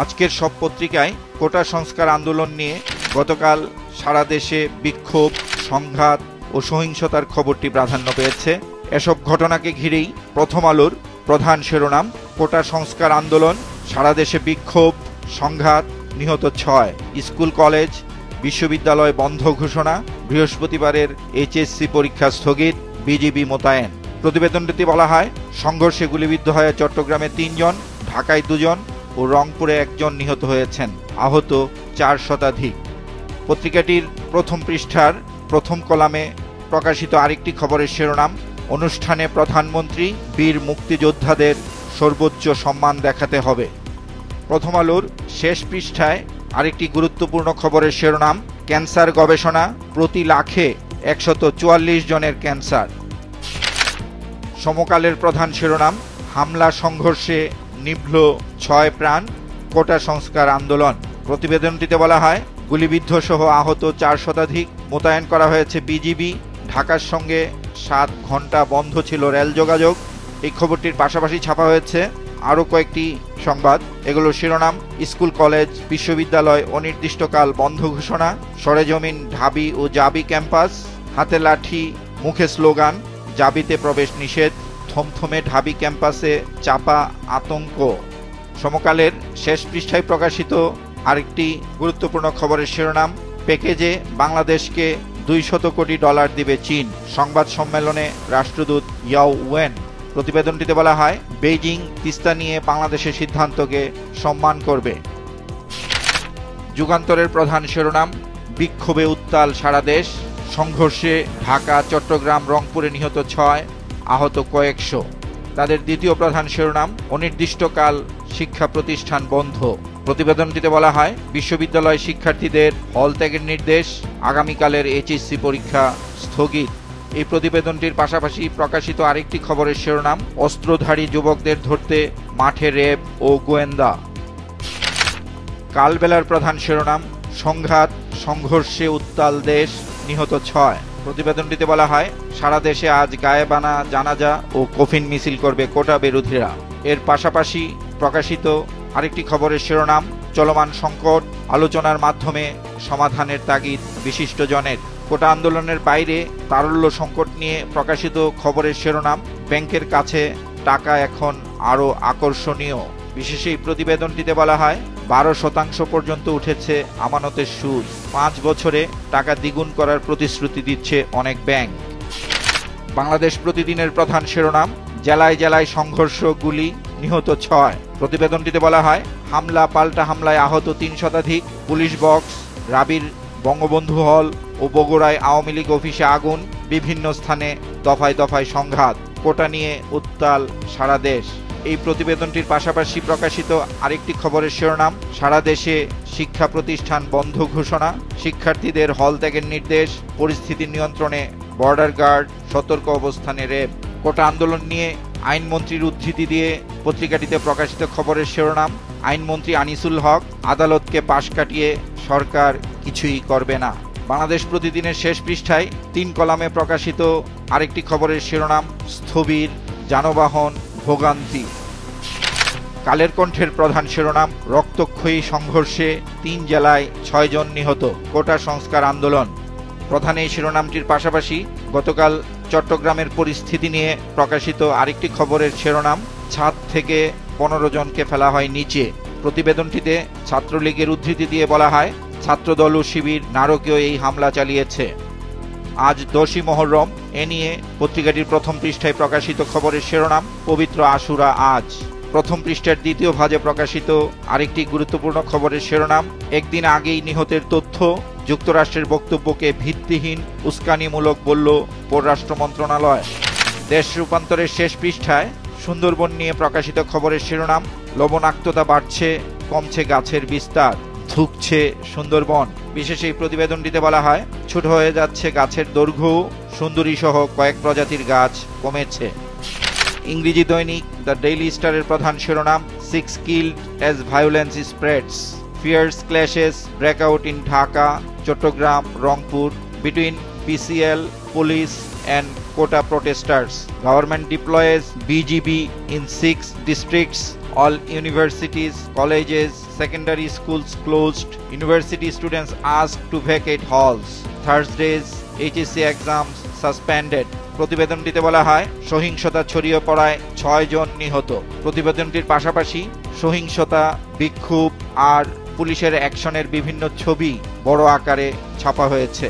আজকের সব পত্রিকায় কোটা সংস্কার আন্দোলন নিয়ে গতকাল সারা দেশে বিক্ষোভ, সংঘাত ও সহিংসতার খবরটি প্রাধান্য পেয়েছে। এসব ঘটনাকে ঘিরেই প্রথম আলোর প্রধান শিরোনাম, কোটা সংস্কার আন্দোলন, সারা দেশে বিক্ষোভ, সংঘাত, নিহত 6, স্কুল কলেজ বিশ্ববিদ্যালয় বন্ধ ঘোষণা, বৃহস্পতিবারের এইচএসসি পরীক্ষা স্থগিত, বিজিবি মোতায়েন। প্রতিবেদনটিতে বলা হয়, সংঘর্ষে গুলিবিদ্ধ হয়ে চট্টগ্রামে 3 জন, ঢাকায় 2 জন ও রংপুরে 1 জন নিহত হয়েছেন, আহত 4 শতাধিক। পত্রিকাটির প্রথম পৃষ্ঠার প্রথম কলামে প্রকাশিত আরেকটি খবরের শিরোনাম, অনুষ্ঠানে প্রধানমন্ত্রী, বীর মুক্তিযোদ্ধাদের সর্বোচ্চ সম্মান দেখাতে হবে। প্রথম আলোর শেষ পৃষ্ঠায় আরেকটি গুরুত্বপূর্ণ খবরের শিরোনাম, ক্যান্সার গবেষণা, প্রতি লাখে 144 জনের ক্যান্সার। সমকালের প্রধান শিরোনাম, হামলা সংঘর্ষে নিভল 6 প্রাণ, কোটা সংস্কার আন্দোলন। প্রতিবেদনটিতে বলা হয়, গুলিবিদ্ধ সহ আহত 4 শতাধিক, মোতায়েন করা হয়েছে বিজিবি, ঢাকার সঙ্গে 7 ঘন্টা বন্ধ ছিল রেল যোগাযোগ। এই খবরটির পাশাপাশি ছাপা হয়েছে আরও কয়েকটি সংবাদ। এগুলোর শিরোনাম, স্কুল কলেজ বিশ্ববিদ্যালয় অনির্দিষ্টকাল বন্ধ ঘোষণা, সরেজমিন ঢাবি ও জাবি ক্যাম্পাস, হাতে লাঠি মুখে স্লোগান, জাবিতে প্রবেশ নিষেধ, থমথমে ঢাবি ক্যাম্পাসে চাপা আতঙ্ক। সমকালের শেষ পৃষ্ঠায় প্রকাশিত আরেকটি গুরুত্বপূর্ণ খবরের শিরোনাম, প্যাকেজে বাংলাদেশকে $200 কোটি দিবে চীন, সংবাদ সম্মেলনে রাষ্ট্রদূত ইয়াও ওয়েন। প্রতিবেদনটিতে বলা হয়, বেইজিং তিস্তা নিয়ে বাংলাদেশের সিদ্ধান্তকে সম্মান করবে। যুগান্তরের প্রধান শিরোনাম, বিক্ষোভে উত্তাল সারা দেশ, সংঘর্ষে ঢাকা, চট্টগ্রাম, রংপুরে নিহত 6, আহত কয়েকশো। তাদের দ্বিতীয় প্রধান শিরোনাম, অনির্দিষ্টকাল শিক্ষা প্রতিষ্ঠান বন্ধ। প্রতিবেদনটিতে বলা হয়, বিশ্ববিদ্যালয় শিক্ষার্থীদের হল ত্যাগের নির্দেশ, আগামীকালের এইচএসসি পরীক্ষা স্থগিত। এই প্রতিবেদনটির পাশাপাশি প্রকাশিত আরেকটি খবরের শিরোনাম, অস্ত্রধারী যুবকদের ধরতে মাঠে র্যাব ও গোয়েন্দা। কালবেলার প্রধান শিরোনাম, সংঘাত সংঘর্ষে উত্তাল দেশ, নিহত 6। প্রতিবেদনটিতে বলা হয়, সারা দেশে আজ গায়েবানা জানাজা ও কফিন মিছিল করবে কোটা বিরোধীরা। এর পাশাপাশি প্রকাশিত আরেকটি খবরের শিরোনাম, চলমান সংকট, আলোচনার মাধ্যমে সমাধানের তাগিদ বিশিষ্টজনের। কোটা আন্দোলনের বাইরে তারল্য সংকট নিয়ে প্রকাশিত খবরের শিরোনাম, ব্যাংকের কাছে টাকা এখন আরও আকর্ষণীয়। বিশেষ এই প্রতিবেদনটিতে বলা হয়, 12% পর্যন্ত উঠেছে আমানতের সুদ, 5 বছরে টাকা দ্বিগুণ করার প্রতিশ্রুতি দিচ্ছে অনেক ব্যাংক। বাংলাদেশ প্রতিদিনের প্রধান শিরোনাম, জেলায় জেলায় সংঘর্ষ, গুলি, নিহত 6। প্রতিবেদনটিতে বলা হয়, হামলা পাল্টা হামলায় আহত 3 শতাধিক, পুলিশ বক্স, রাবির বঙ্গবন্ধু হল ও বগুড়ায় আওয়ামী লীগ অফিসে আগুন, বিভিন্ন স্থানে দফায় দফায় সংঘাত, কোটা নিয়ে উত্তাল সারা দেশ। এই প্রতিবেদনটির পাশাপাশি প্রকাশিত আরেকটি খবরের শিরোনাম, সারা দেশে শিক্ষা প্রতিষ্ঠান বন্ধ ঘোষণা, শিক্ষার্থীদের হল ত্যাগের নির্দেশ, পরিস্থিতি নিয়ন্ত্রণে বর্ডার গার্ড, সতর্ক অবস্থানে র্যাব। কোটা আন্দোলন নিয়ে আইনমন্ত্রীর উদ্ধৃতি দিয়ে পত্রিকাটিতে প্রকাশিত খবরের শিরোনাম, আইনমন্ত্রী আনিসুল হক, আদালতকে পাশ কাটিয়ে সরকার কিছুই করবে না। বাংলাদেশ প্রতিদিনের শেষ পৃষ্ঠায় 3 কলামে প্রকাশিত আরেকটি খবরের শিরোনাম, স্থবির যানবাহন ভোগান্তি। কালের কণ্ঠের প্রধান শিরোনাম, রক্তক্ষয়ী সংঘর্ষে 3 জেলায় 6 জন নিহত, কোটা সংস্কার আন্দোলন। প্রধান এই শিরোনামটির পাশাপাশি গতকাল চট্টগ্রামের পরিস্থিতি নিয়ে প্রকাশিত আরেকটি খবরের শিরোনাম, ছাদ থেকে 15 জনকে ফেলা হয় নিচে। প্রতিবেদনটিতে ছাত্রলীগের উদ্ধৃতি দিয়ে বলা হয়, ছাত্রদল ও শিবির নারকীয় এই হামলা চালিয়েছে। আজ 10ই মুহররম। এ নিয়ে পত্রিকাটির প্রথম পৃষ্ঠায় প্রকাশিত খবরের শিরোনাম, পবিত্র আশুরা আজ। প্রথম পৃষ্ঠার দ্বিতীয় ভাজে প্রকাশিত আরেকটি গুরুত্বপূর্ণ খবরের শিরোনাম, একদিন আগেই নিহতের তথ্য, যুক্তরাষ্ট্রের বক্তব্যকে ভিত্তিহীন উস্কানিমূলক বলল পররাষ্ট্র মন্ত্রণালয়। দেশ রূপান্তরের শেষ পৃষ্ঠায় সুন্দরবন নিয়ে প্রকাশিত খবরের শিরোনাম, লবণাক্ততা বাড়ছে, কমছে গাছের বিস্তার, ধুঁকছে সুন্দরবন। বিশেষ এই প্রতিবেদনটিতে বলা হয়, ছোট হয়ে যাচ্ছে গাছের দৈর্ঘ্য, সুন্দরী সহ কয়েক প্রজাতির গাছ কমেছে। ইংরেজি দৈনিক দ্য ডেইলি স্টারের প্রধান শিরোনাম, 6 killed as violence spreads, fierce clashes break out in Dhaka, Chattogram, Rangpur between PCL, police and quota protesters. Government deploys BGB in 6 districts All universities, colleges, secondary schools closed. University students asked to vacate halls. Thursday's HSC exams suspended. প্রতিবেদনটিতে বলা হয় সহিংসতা ছড়িয়ে পড়ায় 6 জন নিহত। প্রতিবেদনটির পাশাপাশি সহিংসতা, বিক্ষোভ আর পুলিশের অ্যাকশনের বিভিন্ন ছবি বড় আকারে ছাপা হয়েছে।